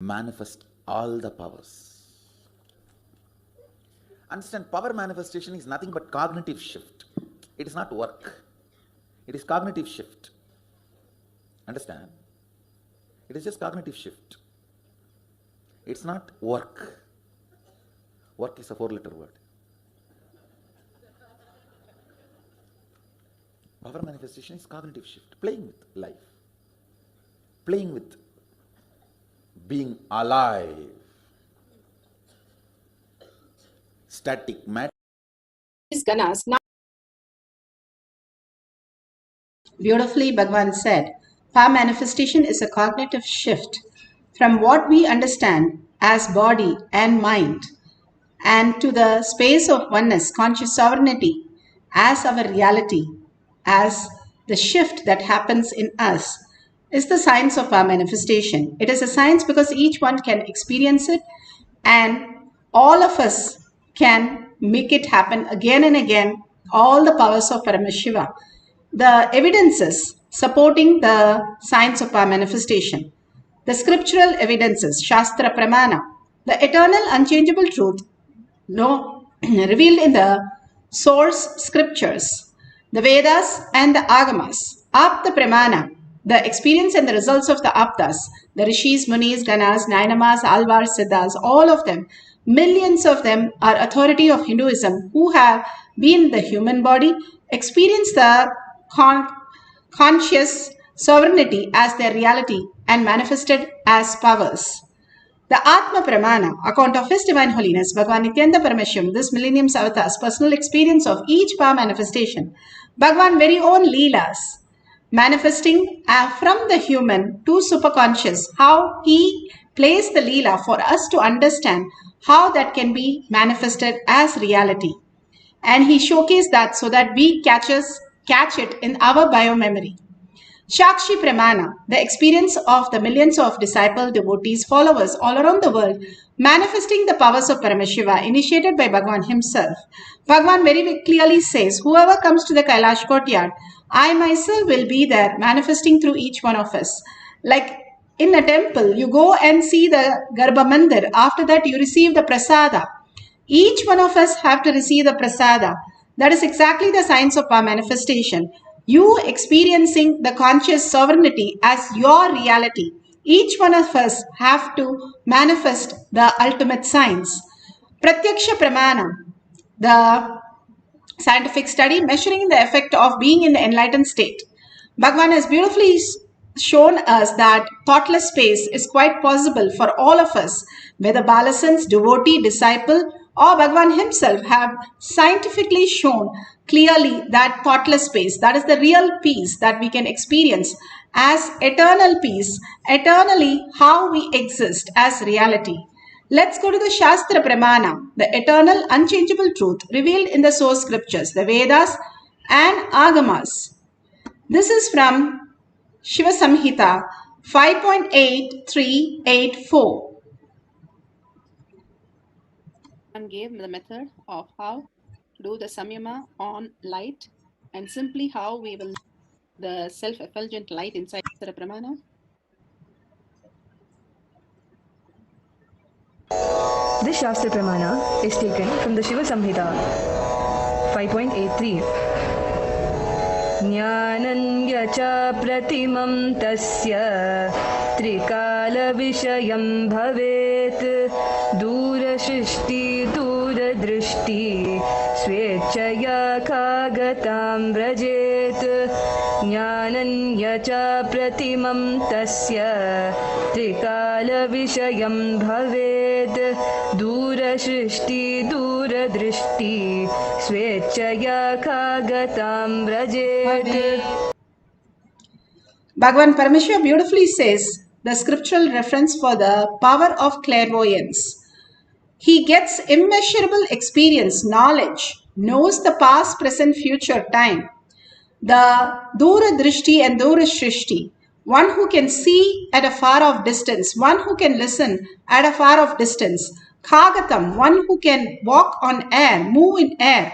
manifest all the powers. Understand, power manifestation is nothing but cognitive shift. It is not work. It is cognitive shift. Understand? It is just cognitive shift. It's not work. Work is a 4-letter word. Power manifestation is cognitive shift, playing with life, playing with being alive. Static matter. Ganas. Now, beautifully, Bhagavan said, power manifestation is a cognitive shift from what we understand as body and mind and to the space of oneness, conscious sovereignty as our reality, as the shift that happens in us is the science of our manifestation. It is a science because each one can experience it and all of us can make it happen again and again, all the powers of Paramashiva. The evidences supporting the science of our manifestation, the scriptural evidences, Shastra Pramana, the eternal unchangeable truth revealed in the source scriptures, the Vedas and the Agamas, Apta Pramana, the experience and the results of the Aptas, the Rishis, Munis, Ganas, Nainamas, Alvars, Siddhas, all of them, millions of them are authority of Hinduism who have been in the human body, experienced the conscious sovereignty as their reality and manifested as powers. The Atma Pramana, account of His Divine Holiness, Bhagavan Nithyananda Paramashivam, this millennium's avatar's personal experience of each power manifestation, Bhagavan very own Leelas, manifesting from the human to superconscious, how he plays the Leela for us to understand how that can be manifested as reality. And he showcased that so that we catch it in our biomemory. Shakshi Pramana, the experience of the millions of disciple, devotees, followers all around the world, manifesting the powers of Paramashiva, initiated by Bhagavan himself. Bhagavan very clearly says, whoever comes to the Kailash courtyard, I myself will be there, manifesting through each one of us. Like in a temple, you go and see the Garbha Mandir. After that, you receive the prasada. Each one of us have to receive the prasada. That is exactly the science of our manifestation. You experiencing the conscious sovereignty as your reality. Each one of us have to manifest the ultimate science. Pratyaksha Pramana, the scientific study measuring the effect of being in the enlightened state. Bhagavan has beautifully shown us that thoughtless space is quite possible for all of us, whether Balasans, devotee, disciple, or Bhagavan himself have scientifically shown clearly that thoughtless space, that is the real peace that we can experience as eternal peace, eternally how we exist as reality. Let's go to the Shastra Pramana, the eternal unchangeable truth revealed in the source scriptures, the Vedas and Agamas. This is from Shiva Samhita 5.8384. And gave the method of how to do the samyama on light and simply how we will the self-effulgent light inside the pramana. This Shastra Pramana is taken from the Shiva Samhita 5.83. Jnananya cha pratimam tasya trikala vishayam bhavet dura shrishti dura drishti swechaya kagatam vrajet Jnananya cha pratimam tasya trikala vishayam bhavet dura shrishti dura drishti swechaya kagatam vrajet. Bhagavan Paramashiva beautifully says the scriptural reference for the power of clairvoyance. He gets immeasurable experience, knowledge, knows the past, present, future, time. The Dura Drishti and Dura Shrishti, one who can see at a far off distance, one who can listen at a far off distance. Kagatam, one who can walk on air, move in air.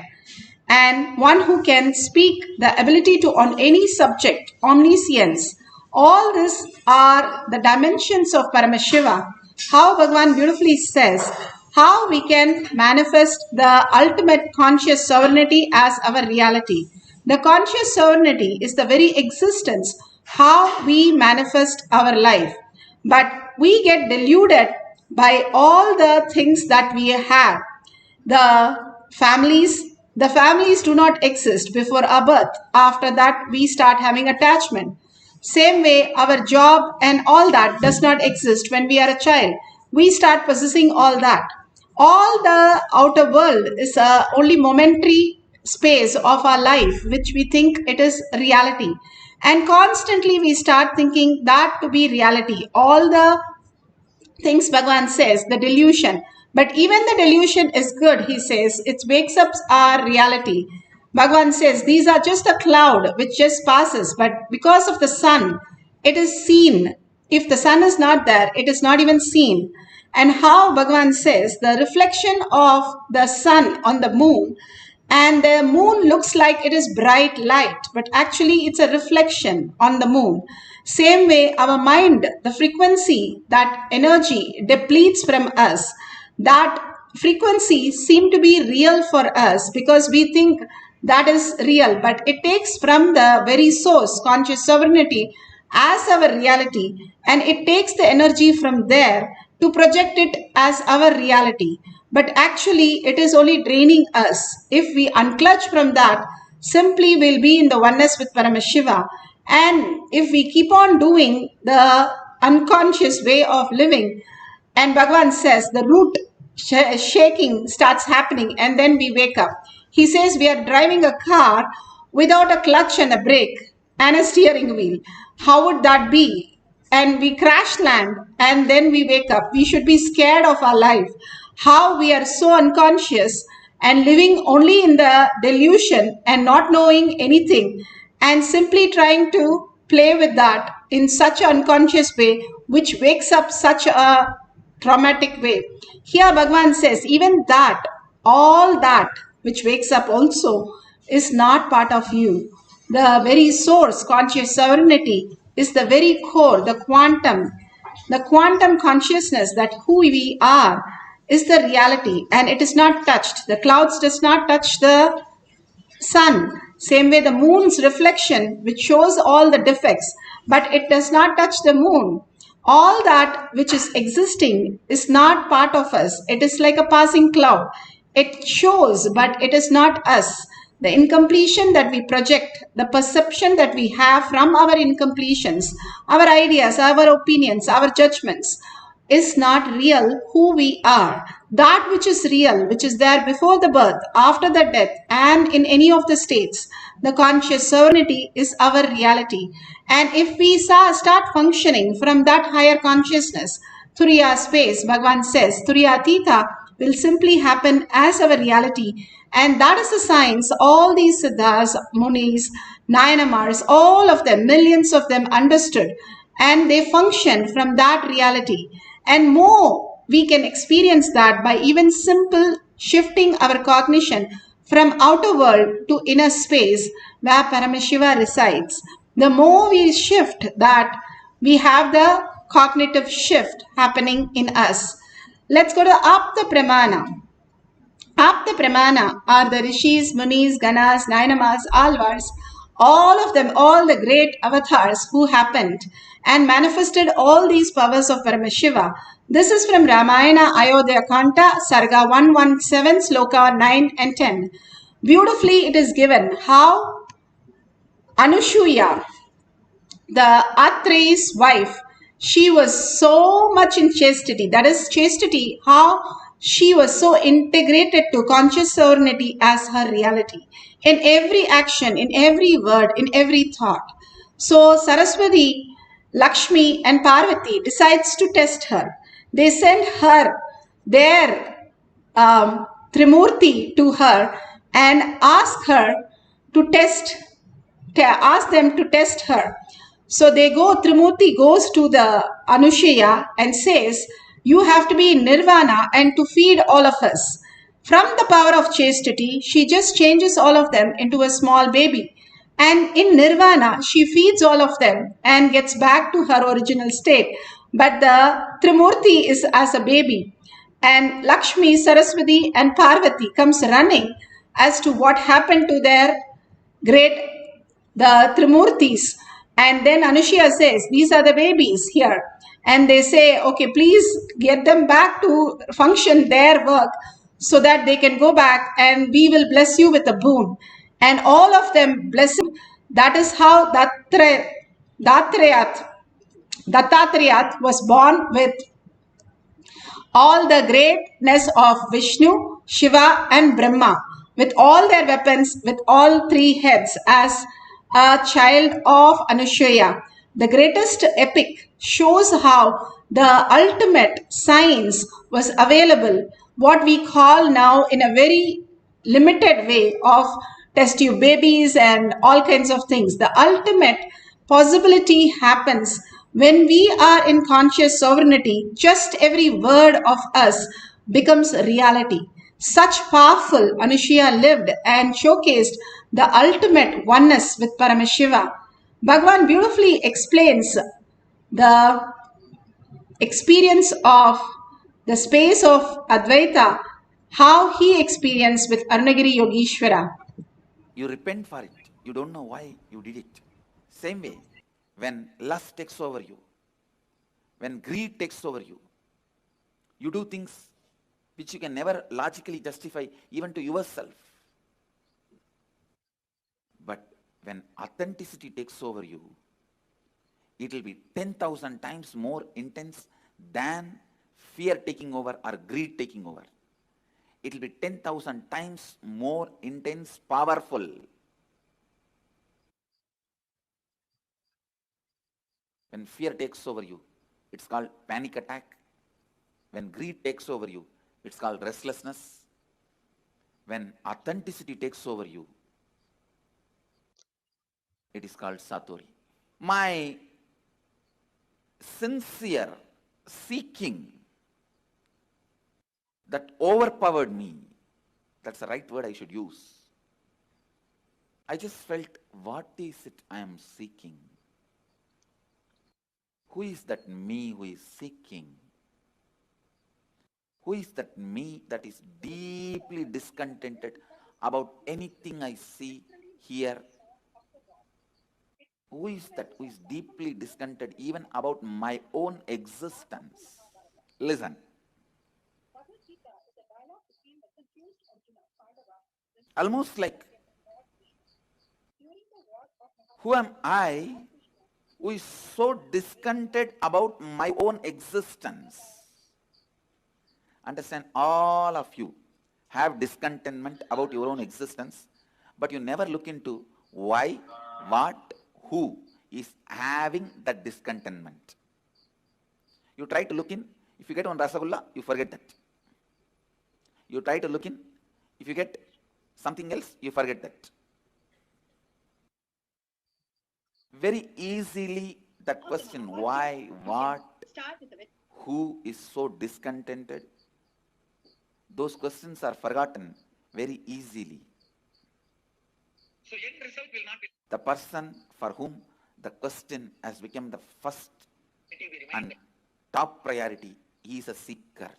And one who can speak, the ability to on any subject, omniscience. All these are the dimensions of Paramashiva how Bhagavan beautifully says how we can manifest the ultimate conscious sovereignty as our reality. The conscious sovereignty is the very existence, how we manifest our life. But we get deluded by all the things that we have. The families do not exist before our birth. After that, we start having attachment. Same way, our job and all that does not exist when we are a child. We start possessing all that. All the outer world is only momentary space of our life, which we think it is reality. And constantly we start thinking that to be reality. All the things Bhagavan says, the delusion. But even the delusion is good, he says. It wakes up our reality. Bhagavan says, these are just a cloud which just passes. But because of the sun, it is seen. If the sun is not there, it is not even seen. And how Bhagavan says, the reflection of the sun on the moon, and the moon looks like it is bright light, but actually it's a reflection on the moon. Same way, our mind, the frequency, that energy depletes from us, that frequency seem to be real for us because we think that is real, but it takes from the very source, conscious sovereignty, as our reality, and it takes the energy from there to project it as our reality. But actually, it is only draining us. If we unclutch from that, simply we'll be in the oneness with Paramashiva. And if we keep on doing the unconscious way of living, and Bhagavan says the root shaking starts happening and then we wake up. He says we are driving a car without a clutch and a brake and a steering wheel. How would that be? And we crash land and then we wake up. We should be scared of our life. How we are so unconscious and living only in the delusion and not knowing anything and simply trying to play with that in such an unconscious way, which wakes up such a traumatic way. Here Bhagavan says, even that, all that which wakes up also is not part of you. The very source, conscious sovereignty, is the very core, the quantum consciousness that who we are is the reality, and it is not touched. The clouds does not touch the sun. Same way the moon's reflection, which shows all the defects, but it does not touch the moon. All that which is existing is not part of us. It is like a passing cloud. It shows, but it is not us. The incompletion that we project, the perception that we have from our incompletions, our ideas, our opinions, our judgments, is not real who we are. That which is real, which is there before the birth, after the death, and in any of the states, the conscious sovereignty is our reality. And if we start functioning from that higher consciousness, Turiya space, Bhagavan says, Turiya Tita will simply happen as our reality. And that is the science all these Siddhas, Munis, Nayanamars, all of them, millions of them understood. And they function from that reality. And more, we can experience that by even simple shifting our cognition from outer world to inner space where Paramashiva resides. The more we shift that, we have the cognitive shift happening in us. Let's go to Apta Pramana. Apta Pramana are the Rishis, Munis, Ganas, Nainamas, Alvars, all of them, all the great avatars who happened and manifested all these powers of Paramashiva. This is from Ramayana Ayodhya Kanta, Sarga 117, Sloka 9 and 10. Beautifully it is given how Anushuya, the Atre's wife, she was so much in chastity. That is chastity, how she was so integrated to conscious sovereignty as her reality. In every action, in every word, in every thought. So Saraswati, Lakshmi and Parvati decides to test her. They send her their Trimurti to her and ask them to test her. So Trimurti goes to the Anushya and says, you have to be in nirvana and to feed all of us. From the power of chastity, she just changes all of them into a small baby. And in nirvana, she feeds all of them and gets back to her original state. But the Trimurti is as a baby, and Lakshmi, Saraswati and Parvati comes running as to what happened to their great, the Trimurtis. And then Anushya says, these are the babies here. And they say, okay, please get them back to function their work so that they can go back and we will bless you with a boon. And all of them bless him. That is how Dattatreya was born with all the greatness of Vishnu, Shiva and Brahma, with all their weapons, with all three heads, as a child of Anushya. The greatest epic shows how the ultimate science was available, what we call now in a very limited way of test tube babies and all kinds of things. The ultimate possibility happens when we are in conscious sovereignty. Just every word of us becomes reality. Such powerful Anushya lived and showcased the ultimate oneness with Paramashiva. Bhagavan beautifully explains the experience of the space of Advaita, how he experienced with Arunagiri Yogeshwara. You repent for it. You don't know why you did it. Same way, when lust takes over you, when greed takes over you, you do things which you can never logically justify even to yourself. But when authenticity takes over you, it will be 10,000 times more intense than fear taking over or greed taking over. It will be 10,000 times more intense, powerful. When fear takes over you, it's called panic attack. When greed takes over you, it's called restlessness. When authenticity takes over you, it is called satori. My sincere seeking that overpowered me, that's the right word I should use. I just felt, what is it I am seeking? Who is that me who is seeking? Who is that me that is deeply discontented about anything I see, hear? Who is that who is deeply discontented even about my own existence? Listen. Almost like, who am I who is so discontented about my own existence? Understand, all of you have discontentment about your own existence, but you never look into why, what, who is having that discontentment. You try to look in, if you get one rasagulla, you forget that. You try to look in, if you get something else, you forget that. Very easily that question, why, what, who is so discontented, those questions are forgotten very easily. The person for whom the question has become the first and top priority, he is a seeker.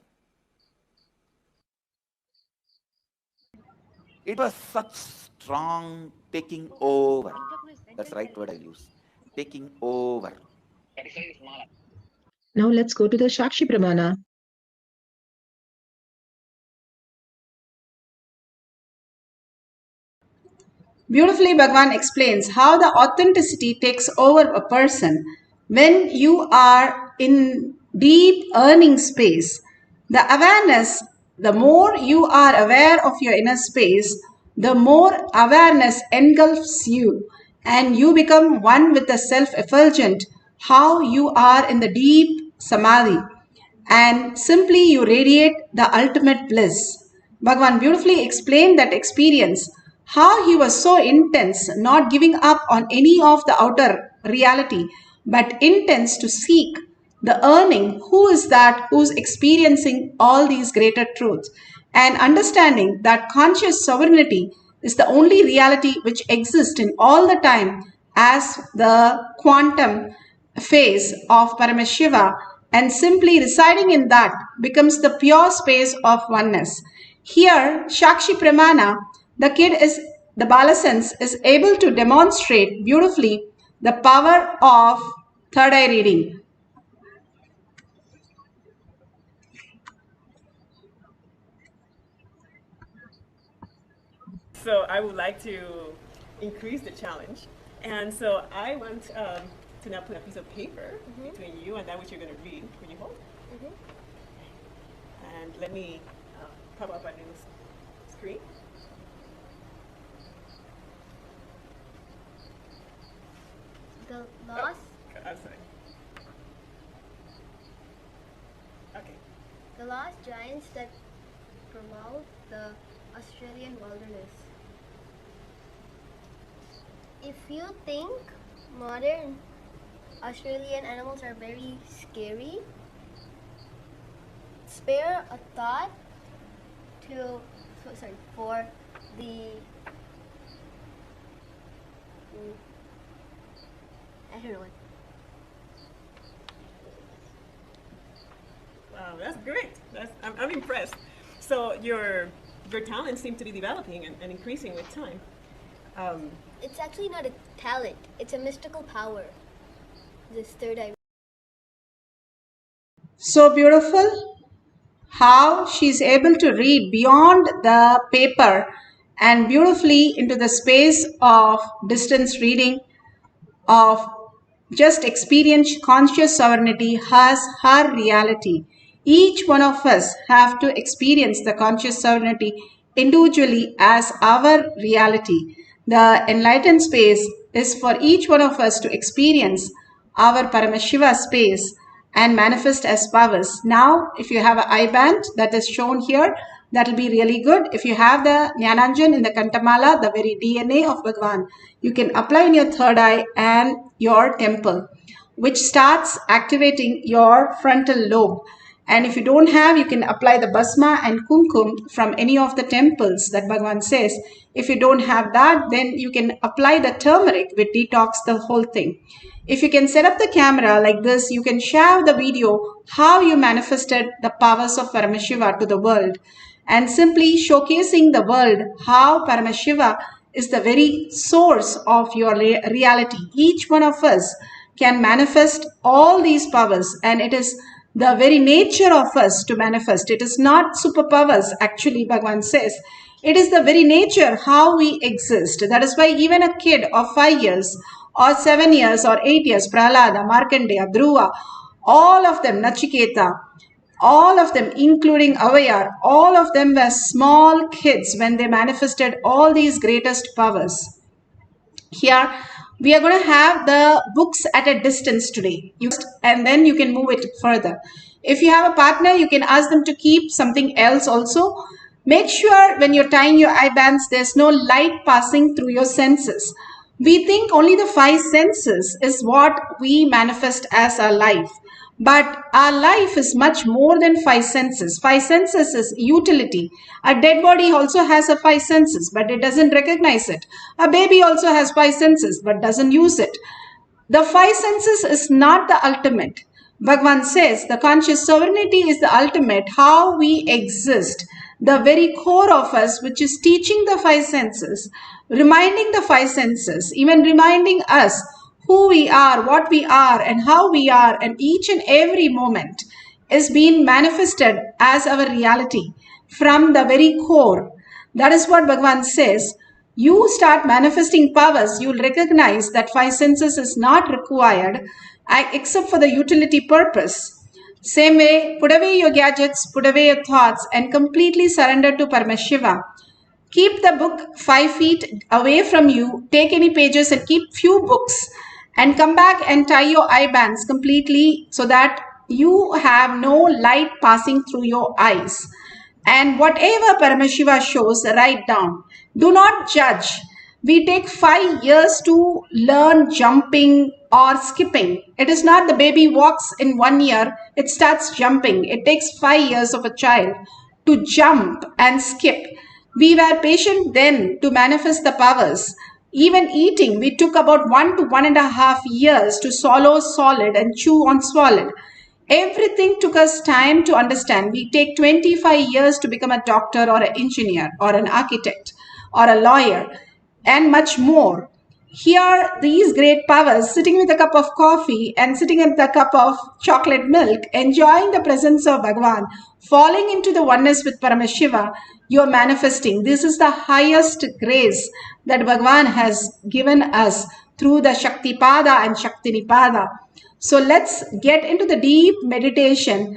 It was such strong taking over. That's the right word I'll use. Taking over. Now let's go to the Shakshi Pramana. Beautifully, Bhagavan explains how the authenticity takes over a person when you are in deep earning space. The awareness, the more you are aware of your inner space, the more awareness engulfs you and you become one with the self-effulgent, how you are in the deep samadhi, and simply you radiate the ultimate bliss. Bhagavan beautifully explained that experience, how he was so intense, not giving up on any of the outer reality, but intense to seek the earning, who is that who's experiencing all these greater truths, and understanding that conscious sovereignty is the only reality which exists in all the time as the quantum phase of Paramashiva, and simply residing in that becomes the pure space of oneness. Here, Shakshi Pramana, the Balasens is able to demonstrate beautifully the power of third eye reading. So I would like to increase the challenge. And so I want to now put a piece of paper between you and that which you're going to read. Will you hold? And let me pop up a new screen. The lost, I'm sorry. Okay. the lost giants that promote the Australian wilderness. If you think modern Australian animals are very scary, spare a thought for the I don't know what. Wow, that's great. I'm impressed. So your talents seem to be developing and increasing with time. It's actually not a talent, it's a mystical power. This third eye. So beautiful how she's able to read beyond the paper and beautifully into the space of distance reading, of just experience conscious sovereignty has her reality. Each one of us have to experience the conscious sovereignty individually as our reality. The enlightened space is for each one of us to experience our Paramashiva space and manifest as powers. Now, if you have an eye band that is shown here, that will be really good. If you have the Jnananjan in the Kantamala, the very DNA of Bhagavan, you can apply in your third eye and your temple, which starts activating your frontal lobe. And if you don't have, you can apply the Basma and Kumkum from any of the temples that Bhagavan says. If you don't have that, then you can apply the turmeric which detox the whole thing. If you can set up the camera like this, you can share the video how you manifested the powers of Paramashiva to the world and simply showcasing the world how Paramashiva is the very source of your reality. Each one of us can manifest all these powers, and it is the very nature of us to manifest. It is not superpowers, actually, Bhagavan says. It is the very nature how we exist. That is why even a kid of 5 years or 7 years or 8 years, Prahlada, Markandeya, Dhruva, all of them, Nachiketa, all of them, including Avayar, all of them were small kids when they manifested all these greatest powers. Here, we are going to have the books at a distance today. And then you can move it further. If you have a partner, you can ask them to keep something else also. Make sure when you're tying your eye bands, there's no light passing through your senses. We think only the 5 senses is what we manifest as our life. But our life is much more than 5 senses. 5 senses is utility. A dead body also has a 5 senses, but it doesn't recognize it. A baby also has 5 senses, but doesn't use it. The 5 senses is not the ultimate. Bhagavan says the conscious sovereignty is the ultimate, how we exist. The very core of us, which is teaching the 5 senses, reminding the 5 senses, even reminding us who we are, what we are, and how we are, and each and every moment is being manifested as our reality from the very core. That is what Bhagavan says. You start manifesting powers, you will recognize that 5 senses is not required except for the utility purpose. Same way, put away your gadgets, put away your thoughts, and completely surrender to Paramashiva. Keep the book 5 feet away from you, take any pages and keep few books, and come back and tie your eye bands completely so that you have no light passing through your eyes. And whatever Paramashiva shows, write down. Do not judge. We take 5 years to learn jumping or skipping. It is not the baby walks in 1 year, it starts jumping. It takes 5 years of a child to jump and skip. We were patient then to manifest the powers. Even eating, we took about 1 to 1.5 years to swallow solid and chew on solid. Everything took us time to understand. We take 25 years to become a doctor or an engineer or an architect or a lawyer and much more. Here, these great powers sitting with a cup of coffee and sitting with a cup of chocolate milk, enjoying the presence of Bhagavan, falling into the oneness with Paramashiva, you are manifesting. This is the highest grace that Bhagavan has given us through the Shaktipada and Shaktinipada. So let's get into the deep meditation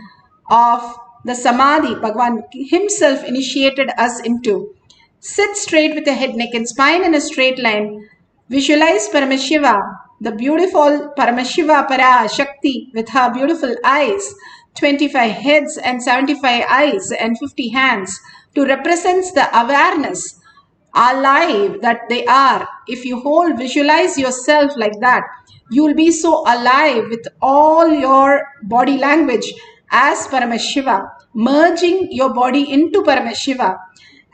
of the Samadhi Bhagavan himself initiated us into. Sit straight with the head, neck and spine in a straight line. Visualize Paramashiva, the beautiful Paramashiva Parashakti with her beautiful eyes, 25 heads and 75 eyes and 50 hands to represent the awareness alive that they are. If you visualize yourself like that, you will be so alive with all your body language as Paramashiva, merging your body into Paramashiva.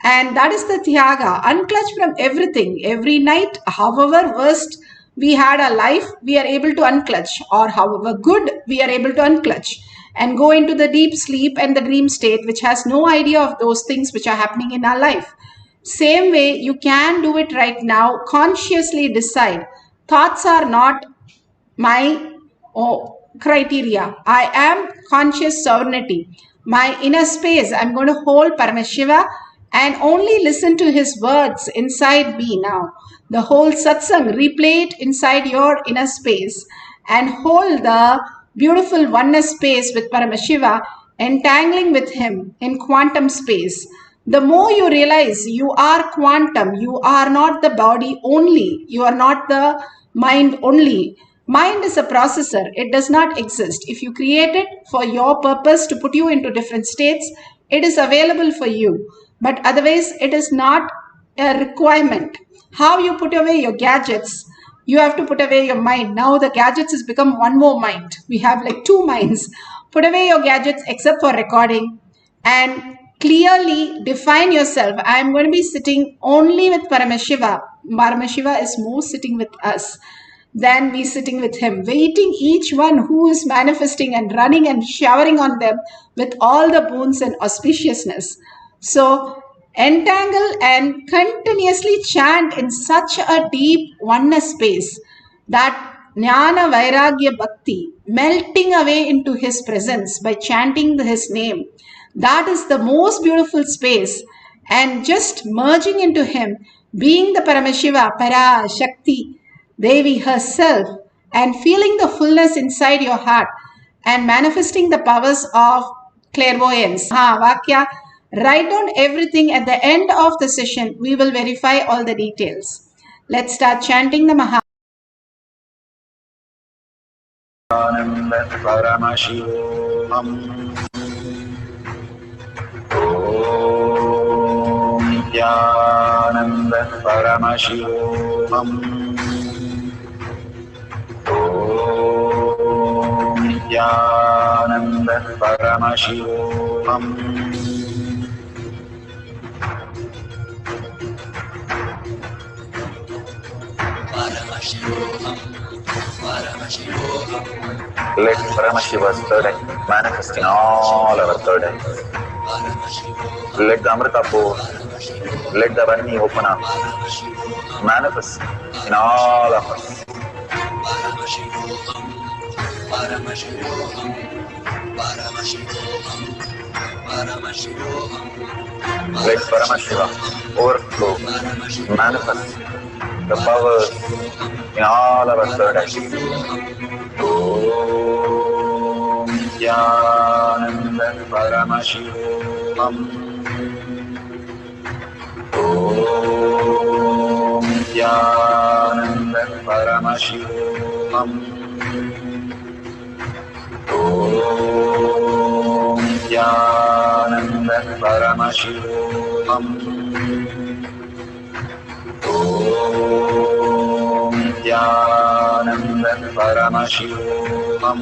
And that is the Tyaga, unclutch from everything. Every night, however worst we had a life, we are able to unclutch, or however good we are able to unclutch and go into the deep sleep and the dream state, which has no idea of those things which are happening in our life. Same way, you can do it right now. Consciously decide. Thoughts are not my criteria. I am conscious sovereignty. My inner space, I'm going to hold Paramashiva and only listen to his words inside me now. The whole satsang, replay it inside your inner space and hold the beautiful oneness space with Paramashiva, entangling with him in quantum space. The more you realize you are quantum, you are not the body only, you are not the mind only. Mind is a processor. It does not exist. If you create it for your purpose to put you into different states, it is available for you. But otherwise, it is not a requirement. How you put away your gadgets, you have to put away your mind. Now the gadgets has become one more mind. We have like two minds. Put away your gadgets except for recording and clearly define yourself. I am going to be sitting only with Paramashiva. Paramashiva is more sitting with us than we sitting with him, waiting each one who is manifesting and running and showering on them with all the boons and auspiciousness. So entangle and continuously chant in such a deep oneness space that Jnana Vairagya Bhakti, melting away into his presence by chanting his name. That is the most beautiful space, and just merging into him, being the Paramashiva, Parashakti, Devi herself, and feeling the fullness inside your heart and manifesting the powers of clairvoyance. Vakya, write down everything. At the end of the session, we will verify all the details. Let's start chanting the Maha. Paramashivoham. Om Nithyananda Paramashivoham. Om Nithyananda Paramashivoham. Paramashivoham. Paramashivoham. Let Paramashiva's third eye manifest in all our third eyes. Let the Amrita pour, let the Varni open up, manifest in all of us. Paramashivoham. Paramashivoham. Paramashivoham. Paramashivoham. Let Paramashiva overflow, manifest the powers in all our third eyes. Om Nithyananda Paramashivoham. Om Nithyananda Paramashivoham. Om Nithyananda Paramashivoham. Om Nithyananda Paramashivoham.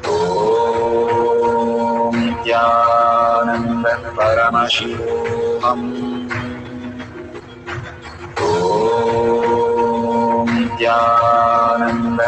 Om Nithyananda Paramashivoham. Om Nithyananda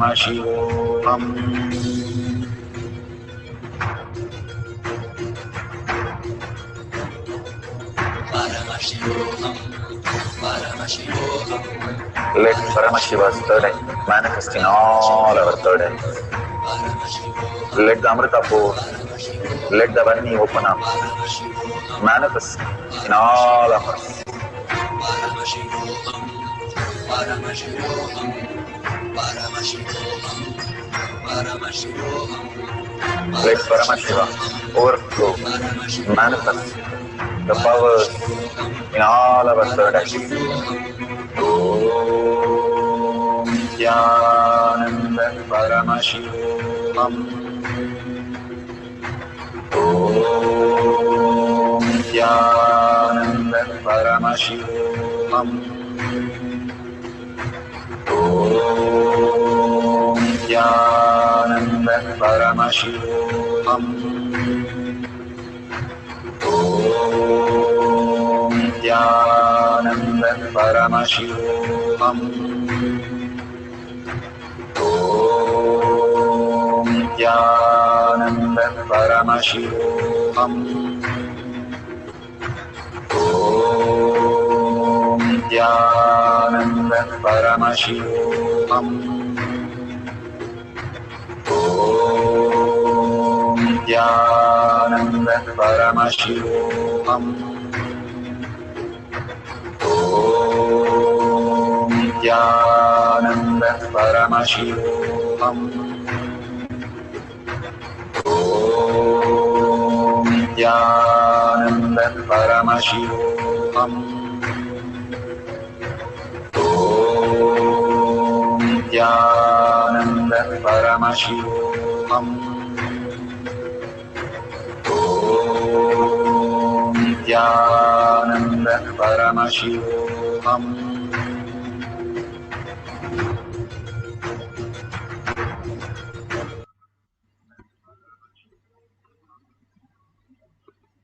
Paramashivoham. Let Paramashiva's third eye manifest in all our third eyes. Let the Amrita pour, let the Vani open up, manifest in all of us. Let Paramashiva overflow, manifest the powers in all our third eyes. Om Nithyananda Paramashivam. Om Nithyananda Paramashivam. Om Nithyananda Paramashivam. Om Nithyananda Paramashivoham. Om Nithyananda Paramashivoham. Om Nithyananda Paramashivoham. Om Nithyananda Paramashivoham. Om Nithyananda Paramashivoham. Om Nithyananda Paramashivoham. Om Nithyananda Paramashivoham. Om Nithyananda Paramashivoham.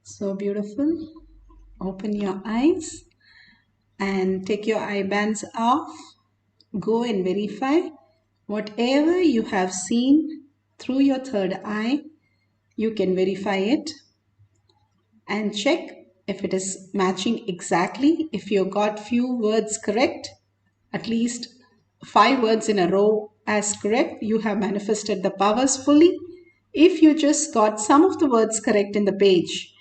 So beautiful. Open your eyes and take your eye bands off. Go and verify whatever you have seen through your third eye. You can verify it and check if it is matching exactly. If you got few words correct, at least 5 words in a row as correct, you have manifested the powers fully. If you just got some of the words correct in the page,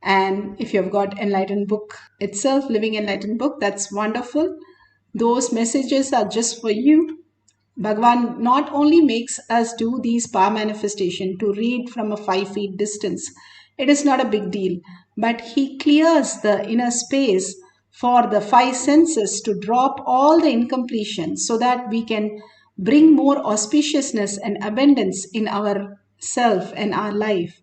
and if you have got enlightened book itself, living enlightened book, that's wonderful. Those messages are just for you. Bhagavan not only makes us do these power manifestation to read from a 5 feet distance, it is not a big deal, but he clears the inner space for the 5 senses to drop all the incompletion so that we can bring more auspiciousness and abundance in our self and our life.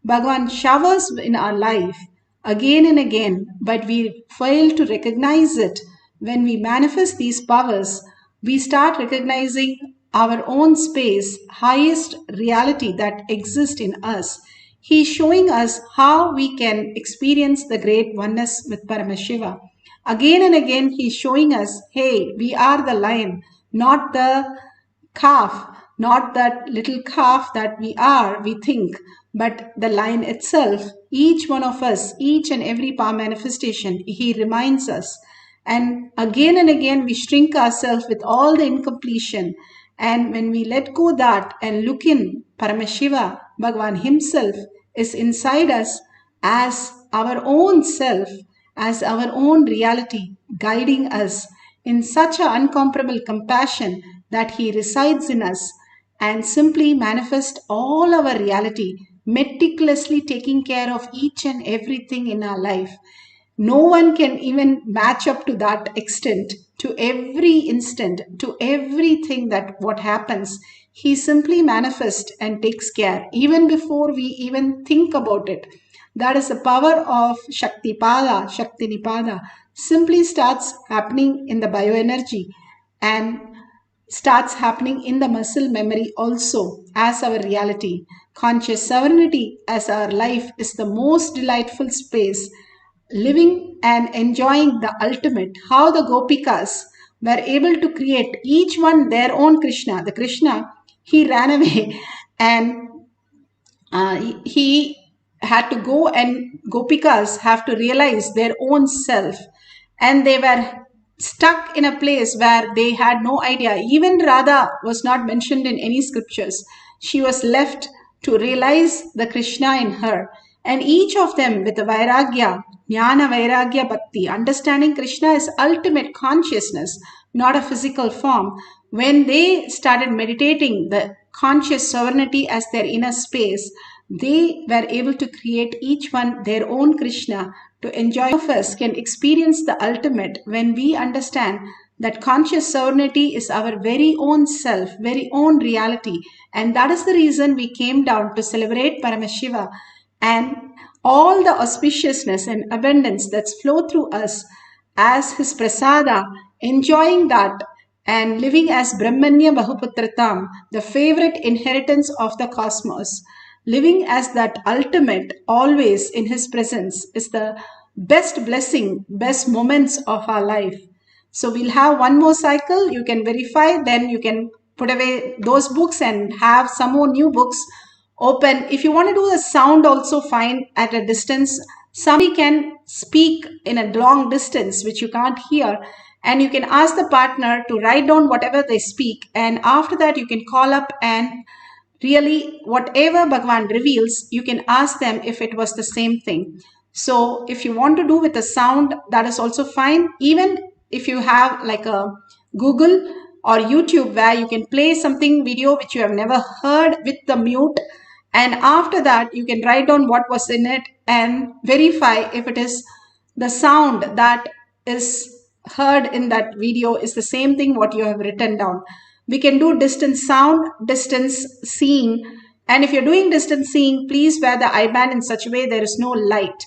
Bhagavan showers in our life again and again, but we fail to recognize it. When we manifest these powers, we start recognizing our own space, highest reality that exists in us. He is showing us how we can experience the great oneness with Paramashiva. Again and again, he is showing us, hey, we are the lion, not the calf, not that little calf that we are, we think, but the lion itself. Each one of us, each and every power manifestation, he reminds us. And again we shrink ourselves with all the incompletion. And when we let go that and look in, Paramashiva, Bhagavan himself is inside us as our own self, as our own reality, guiding us in such an incomparable compassion that he resides in us and simply manifests all our reality, meticulously taking care of each and everything in our life. No one can even match up to that extent, to every instant, to everything that what happens. He simply manifests and takes care even before we even think about it. That is the power of Shakti Pada, Shakti Nipada, simply starts happening in the bioenergy and starts happening in the muscle memory also as our reality. Conscious sovereignty as our life is the most delightful space, living and enjoying the ultimate. How the Gopikas were able to create each one their own Krishna. The Krishna, he ran away and he had to go, and Gopikas have to realize their own self, and they were stuck in a place where they had no idea. Even Radha was not mentioned in any scriptures. She was left to realize the Krishna in her, and each of them with the Vairagya, Jnana Vairagya Bhakti, understanding Krishna is ultimate consciousness, not a physical form. When they started meditating the conscious sovereignty as their inner space, they were able to create each one their own Krishna to enjoy. All of us can experience the ultimate when we understand that conscious sovereignty is our very own self, very own reality. And that is the reason we came down to celebrate Paramashiva and all the auspiciousness and abundance that's flow through us as his prasada, enjoying that and living as Brahmanya Bahuputratam, the favorite inheritance of the cosmos. Living as that ultimate, always in his presence, is the best blessing, best moments of our life. So we'll have one more cycle. You can verify, then you can put away those books and have some more new books open. If you want to do the sound also, fine, at a distance. Somebody can speak in a long distance which you can't hear, and you can ask the partner to write down whatever they speak, and after that you can call up and really whatever Bhagavan reveals, you can ask them if it was the same thing. So if you want to do with the sound, that is also fine. Even if you have like a Google or YouTube where you can play something video which you have never heard with the mute, and after that you can write down what was in it and verify if it is the sound that is heard in that video is the same thing what you have written down. We can do distance sound, distance seeing, and if you're doing distance seeing, please wear the eye band in such a way there is no light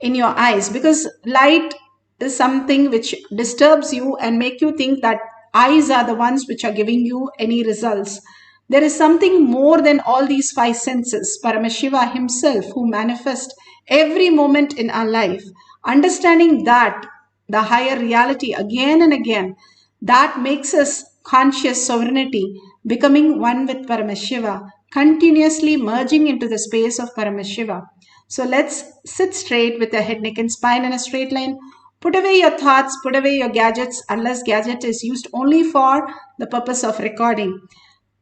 in your eyes, because light is something which disturbs you and make you think that eyes are the ones which are giving you any results. There is something more than all these five senses, Paramashiva himself, who manifests every moment in our life. Understanding that, the higher reality again and again, that makes us conscious sovereignty, becoming one with Paramashiva, continuously merging into the space of Paramashiva. So let's sit straight with the head, neck and spine in a straight line. Put away your thoughts, put away your gadgets, unless gadget is used only for the purpose of recording.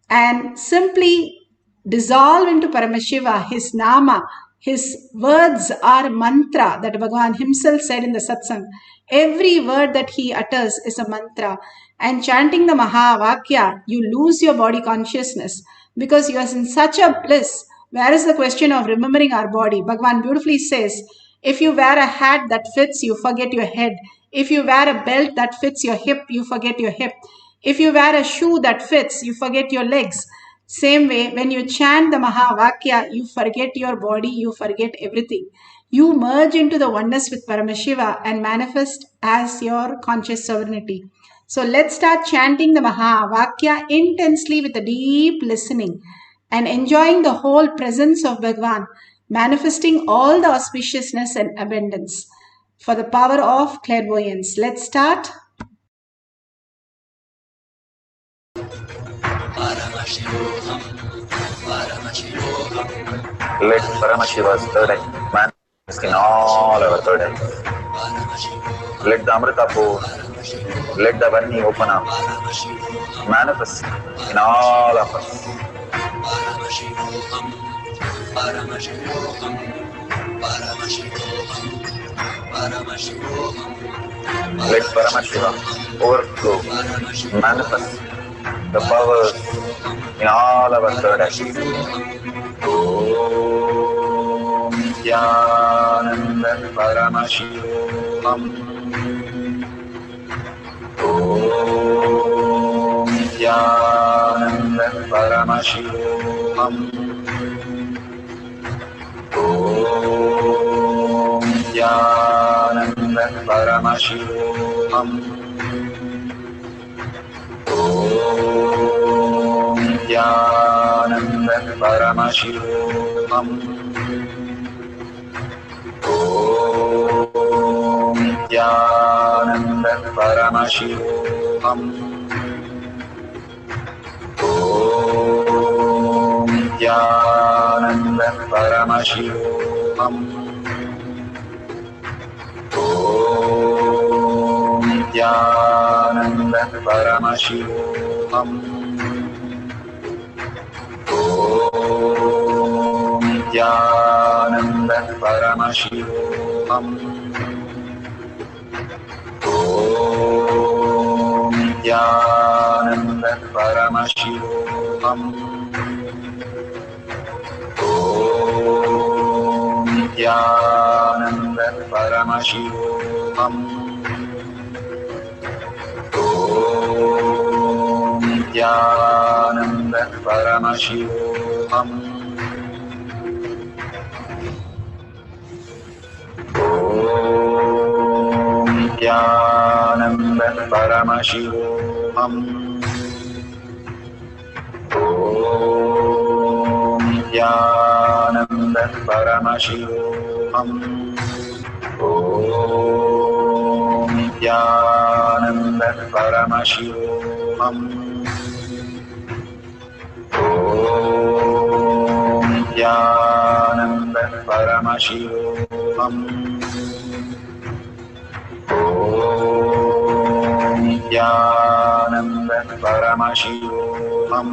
And simply dissolve into Paramashiva, his nama. His words are mantra that Bhagavan himself said in the satsang. Every word that he utters is a mantra. And chanting the Mahavakya, you lose your body consciousness because you are in such a bliss. Where is the question of remembering our body? Bhagavan beautifully says, if you wear a hat that fits, you forget your head. If you wear a belt that fits your hip, you forget your hip. If you wear a shoe that fits, you forget your legs. Same way, when you chant the Mahavakya, you forget your body, you forget everything. You merge into the oneness with Paramashiva and manifest as your conscious sovereignty. So let's start chanting the Mahavakya intensely with a deep listening and enjoying the whole presence of Bhagavan, manifesting all the auspiciousness and abundance for the power of clairvoyance. Let's start. Paramashivoham, Paramashivoham. Let Paramashiva's third eye manifest in all our third eyes. Let the Amrita pour, let the Varni open up, manifest in all of us. Paramashivoham, Paramashivoham, Paramashivoham, Paramashivoham. Let Paramashiva overflow, manifest the powers in all our third eyes. Om Nithyananda Paramashivam. Om Nithyananda Paramashivam. Om Nithyananda Paramashivam. Om Nithyananda Paramashivoham. Om Nithyananda Paramashivoham. Om Nithyananda Paramashivoham. Om Nithyananda Paramashivoham. Om Nithyananda Paramashivoham. Om Nithyananda Paramashivoham. Om Nithyananda Paramashivoham. Om Nithyananda Paramashivoham. Om Nithyananda Paramashivoham. Om Nithyananda Paramashivoham. Om Nithyananda Paramashivoham. Om Nithyananda Paramashivoham. Om Nithyananda Paramashivoham. Om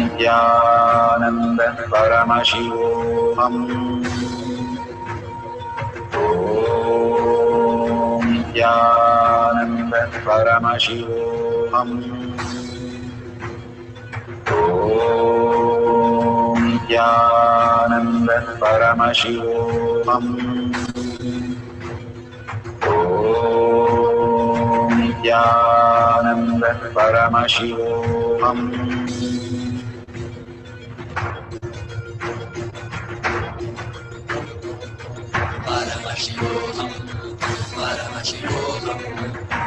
Nithyananda Paramashivoham. Om Nithyananda Paramashivoham. Om Nithyananda Paramashivoham. Om Nithyananda Paramashivoham. Paramashivoham. Paramashivoham.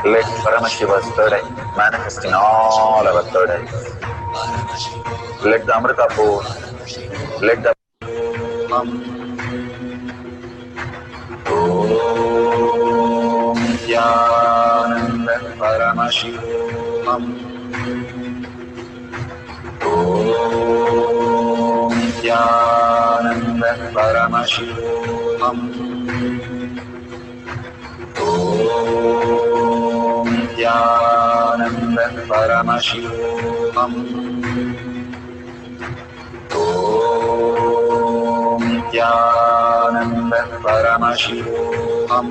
Let Paramashiva's third eye manifest in all our third eyes. Paramashivoham. Let the Amrita pour. Let the Om Nithyananda Paramashivoham. Om Nithyananda Paramashivoham. Om Nithyananda Paramashivoham. Om Nithyananda Paramashivoham.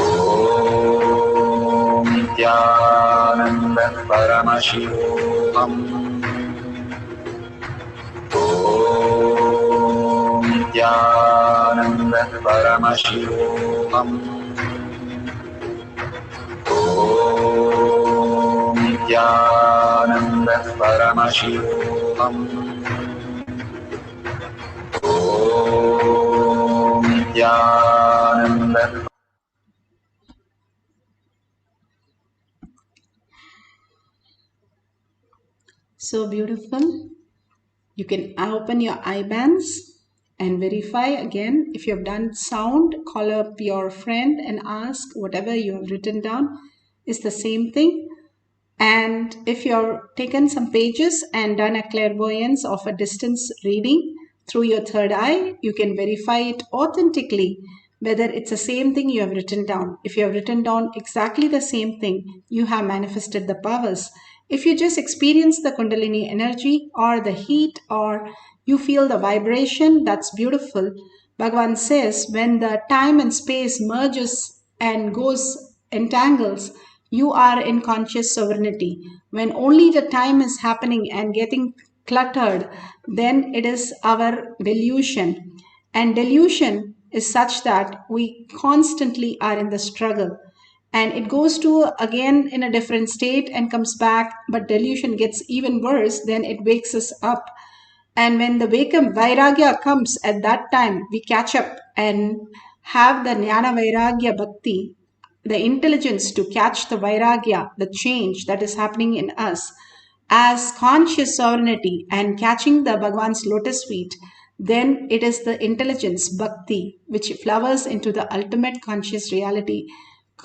Om Nithyananda Paramashivoham. Om Nithyananda Paramashivoham. Om Nithyananda Paramashivoham. Om Nithyananda. So beautiful. You can open your eye bands and verify again. If you have done sound, call up your friend and ask whatever you have written down is the same thing. And if you've taken some pages and done a clairvoyance of a distance reading through your third eye, you can verify it authentically whether it's the same thing you have written down. If you have written down exactly the same thing, you have manifested the powers. If you just experience the Kundalini energy or the heat or you feel the vibration, that's beautiful. Bhagavan says when the time and space merges and entangles, you are in conscious sovereignty. When only the time is happening and getting cluttered, then it is our delusion. And delusion is such that we constantly are in the struggle. And it goes to again in a different state and comes back, but delusion gets even worse, then it wakes us up. And when the Vairagya comes at that time, we catch up and have the Jnana Vairagya Bhakti, the intelligence to catch the Vairagya, the change that is happening in us as conscious sovereignty and catching the Bhagavan's lotus feet. then it is the intelligence, bhakti, which flowers into the ultimate conscious reality,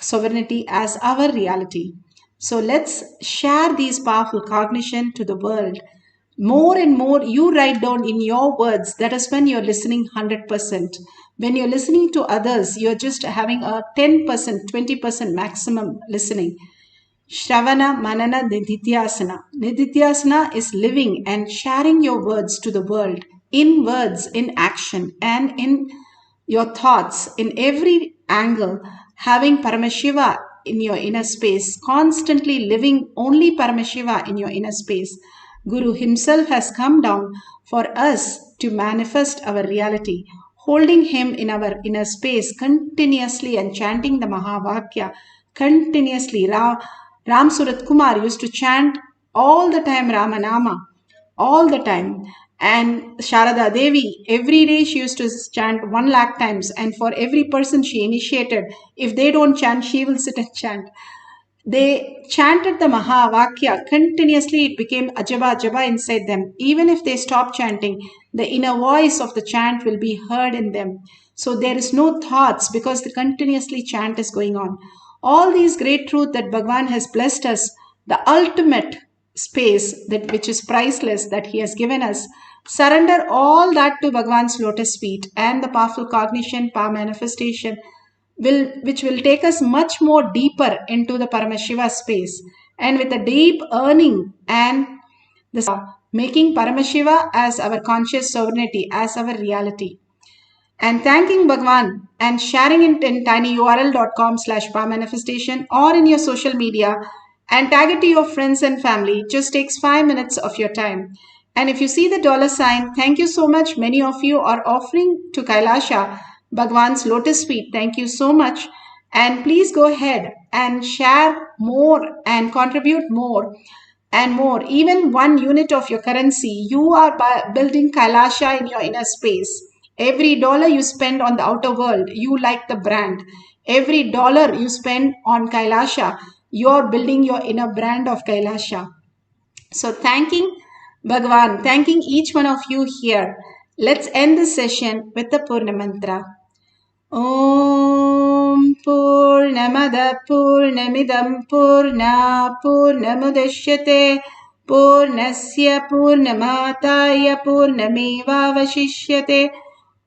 sovereignty as our reality. So let's share these powerful cognition to the world. More and more you write down in your words. That is when you're listening 100%. When you're listening to others, you're just having a 10%, 20% maximum listening. Shravana, Manana, Nidhityasana. Nidhityasana is living and sharing your words to the world, in words, in action, and in your thoughts, in every angle, having Paramashiva in your inner space, constantly living only Paramashiva in your inner space. Guru himself has come down for us to manifest our reality, holding him in our inner space continuously and chanting the Mahavakya continuously. Ram Surat Kumar used to chant all the time Ramanama, all the time. And Sharada Devi, every day she used to chant 1 lakh times. And for every person she initiated, if they don't chant, she will sit and chant. They chanted the Mahavakya continuously. It became Ajaba Ajaba inside them. Even if they stop chanting, the inner voice of the chant will be heard in them. So there is no thoughts because the continuously chant is going on. All these great truth that Bhagavan has blessed us, the ultimate space that which is priceless that he has given us, surrender all that to Bhagavan's lotus feet and the powerful cognition, power manifestation, which will take us much more deeper into the Paramashiva space, and with a deep earning and the making Paramashiva as our conscious sovereignty, as our reality. And thanking Bhagavan and sharing it in tinyurl.com/powermanifestation or in your social media and tag it to your friends and family. It just takes 5 minutes of your time. And if you see the $sign, thank you so much. Many of you are offering to Kailasha Bhagwan's lotus feet. Thank you so much. And please go ahead and share more and contribute more and more. Even 1 unit of your currency, you are building Kailasha in your inner space. Every dollar you spend on the outer world, you like the brand. Every dollar you spend on Kailasha, you're building your inner brand of Kailasha. So thanking Bhagavan, thanking each one of you here. Let's end this session with the Purna Mantra. Om Purnamada Purnamidam Purna Purnamudashyate Purnasya Purnamataya Purnamevavashishyate.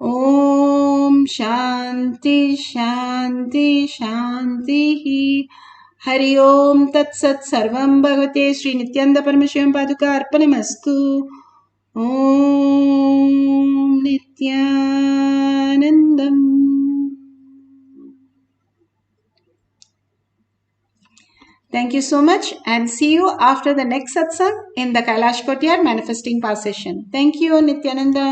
Om Shanti Shanti Shanti. Hari Om Tat Sat Sarvam Bhagavate Sri Nithyananda Paramashivam Paduka Arpanamastu. Om Nithyanandam. Thank you so much and see you after the next satsang in the Kailash Courtyard Manifesting Power session. Thank you, Nithyananda.